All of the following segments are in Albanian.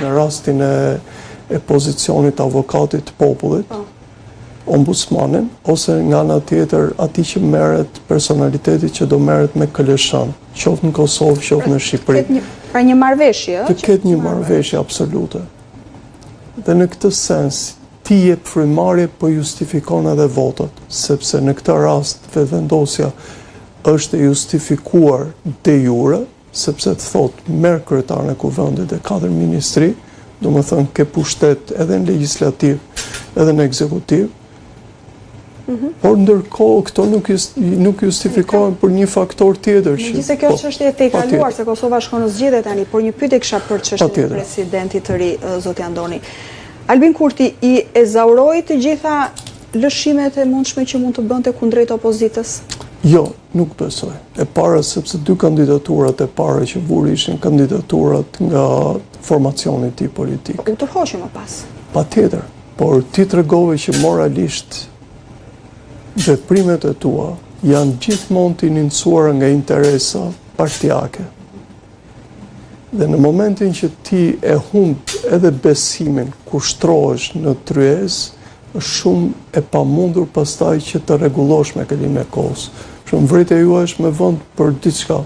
në rastin e pozicionit avokatit të popullit, ombudsmanin, ose nga ana tjetër ati që merret personaliteti që do merret me këllëshan, qoftë në Kosovë, qoftë në Shqipëri. Pra një marrëveshje, të ketë një marrëveshje absolute. Dhe në këtë sens, ti jep frymarrje po justifikon edhe votat, sepse në këtë rast vetëvendosja është e justifikuar de jure, sepse të thot merr kryetarin e kuvendit e 4 ministri, do më thënë ke pushtet edhe në legislativ, edhe në ekzekutiv, por ndërkohë këto nuk justifikohen për një faktor tjetër. Megjithëse kjo çështje e tejkaluar se Kosova shkon në zgjedhje tani, por një pyetje kisha për çështjen e presidentit të ri, zoti Andoni. Albin Kurti i ezauroi të gjitha lëshimet e mundshme që mund të bënte kundrejt opozitës? Jo, nuk besoj. E para sepse 2 kandidaturat e para që vuri ishin kandidaturat nga formacioni i tij politik. U tërhoqi më pas. Patjetër, por ti tregove që moralisht veprimet e tua janë gjithmonë të iniciuara nga interesa partijake. Dhe në momentin që ti e humb edhe besimin kur shtrohesh në tryezë, është shumë e pamundur pastaj që të rregullosh me kalimin e kohës. Shumë vërejtja juaj është me vend për diçka.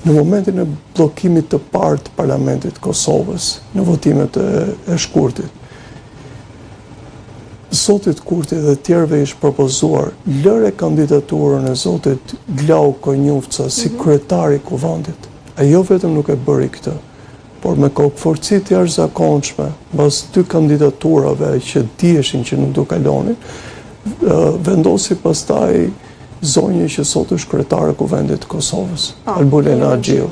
Në momentin e bllokimit të parë të Parlamentit të Kosovës, në votimet e shkurtit, zotit Kurti dhe tjerëve ishtë propozuar lëre kandidaturën e zotit Glau Konjufca si kryetari i kuvendit. E jo vetëm nuk e bëri këtë, por me kokëforci të jashtëzakonshme, mbas 2 kandidaturave që dieshin që nuk do kalonin, vendosi pastaj zonjë që sot është kryetare e kuvendit të Kosovës, Albulena Axhiu.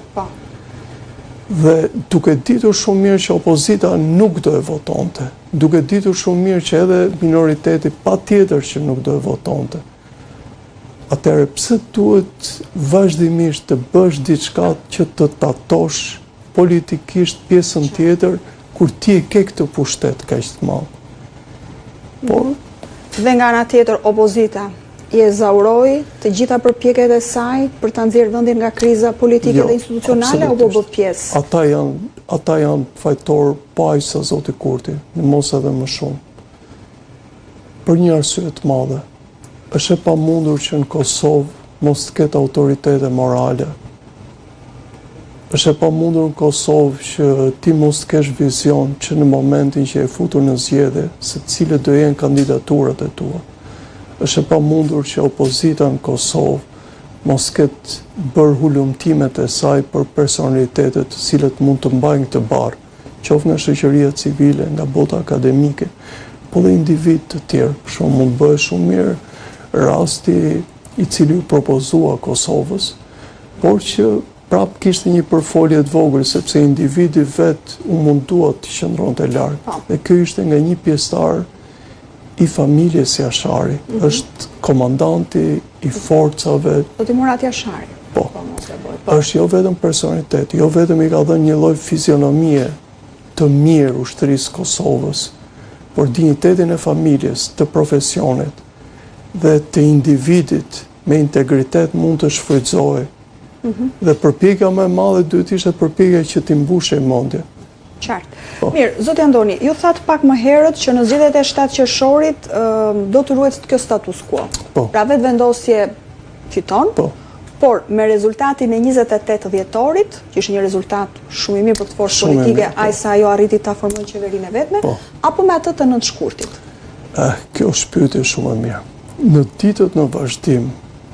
Dhe duke ditur shumë mirë që opozita nuk do e votonte, duke ditur shumë mirë që edhe minoriteti patjetër që nuk do e votonte, atëherë pse duhet vazhdimisht të bësh diçka që të tatosh politikisht pjesën tjetër kur ti e ke këtë pushtet kaq të madh? Por dhe nga ana tjetër opozita i ezauroi të gjitha përpjekjet e saj për ta nxjerrë vendin nga kriza politike dhe institucionale apo bë pjesë? Ata janë fajtor pa aq sa zoti Kurti, në mos edhe më shumë. Për një arsye të madhe, është e pamundur që në Kosovë mos të ketë autoritete morale. Është e pamundur në Kosovë që ti mos të kesh vizion që në momentin që e futur në zgjedhje, se cilët do jenë kandidaturat e tua. Është e pamundur që opozita në Kosovë mos ketë bërë hulumtimet e saj për personalitetet të cilët mund të mbajnë këtë barë, qoftë nga shoqëria civile, nga bota akademike, po dhe individ të tjerë. Shumë mund bëhe shumë mirë rasti i cili u propozua Kosovës, por që prap kishte një përfolje të vogël, sepse individi vetë u mundua të qëndronte larg. Dhe kjo ishte nga një pjesëtar i familjes Jashari, është komandanti i forcave. Zoti Murat Jashari. Po. Është jo vetëm personalitet, jo vetëm i ka dhënë një lloj fizionomie të mirë ushtrisë Kosovës, por dinjitetin e familjes, të profesionit dhe të individit me integritet mund të shfrytëzohej. Dhe përpjekja më e madhe duhet ishte përpjekja që t'i mbushej mendje. Qartë. Mirë, zoti Andoni, ju thatë pak më herët që në zgjedhjet e 7 qershorit do të ruhet kjo status quo. Pra vetëvendosje fiton, por me rezultatin e 28 dhjetorit, që ishte një rezultat shumë i mirë për këtë forcë politike, aq sa ajo arriti ta formojë qeverinë e vetme, apo me atë të 9 shkurtit? Kjo është pyetje shumë e mirë. Në ditët në vazhdim,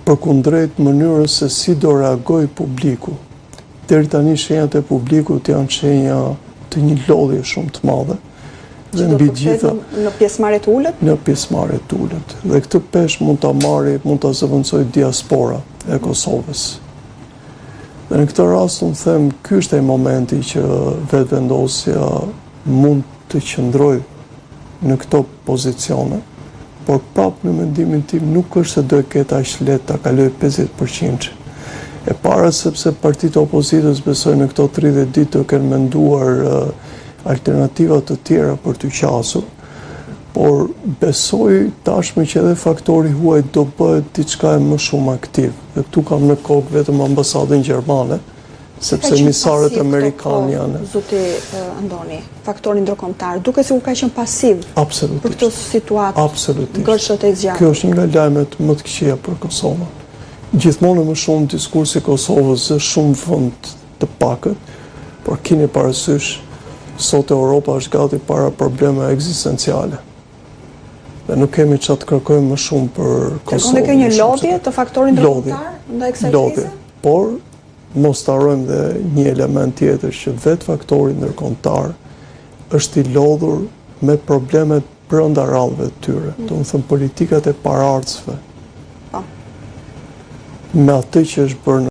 përkundrejt mënyrës se si do reagoj publiku, deri tani shenjat e publikut janë shenja të një lodhje shumë të madhe. Që do të përfshin në pjesëmarrje të ulët? Në pjesëmarrje të ulët. Dhe këtë peshë mund ta zëvendësoj diaspora e Kosovës. Dhe në këtë rast unë them, ky është ai momenti që vetëvendosja mund të qëndrojë në këto pozicione, por prapë në mendimin tim nuk është se do e ketë aq lehtë ta kaloj 50%. E para sepse partitë e opozitës besoj në këto 30 ditë do kenë menduar alternativa të tjera për të qasur, por besoj tashmë që edhe faktori huaj do bëhet diçka e më shumë aktiv. Dhe tu kam në kokë vetëm ambasadën gjermane, sepse emisaret amerikanë janë. Zoti Andoni, faktori ndërkombëtar, duke sikur ka qenë pasiv për këtë situatë gërshët e zgjatur. Kjo është një nga lajmet më të këqija për Kosovën. Gjithmonë më shumë diskursi i Kosovës është shumë vend të pakët, por keni parasysh sot Europa është gati para probleme ekzistenciale. Dhe nuk kemi çfarë të kërkojmë më shumë për Kosovën. Tregon se ka një lodhje të faktorit ndërkombëtar ndaj kësaj krize? Por mos të harrojmë dhe një element tjetër që vetë faktori ndërkombëtar është i lodhur me problemet brenda rrallëve të tyre, do të thënë politikat e paraardhësve. Me atë që është bërë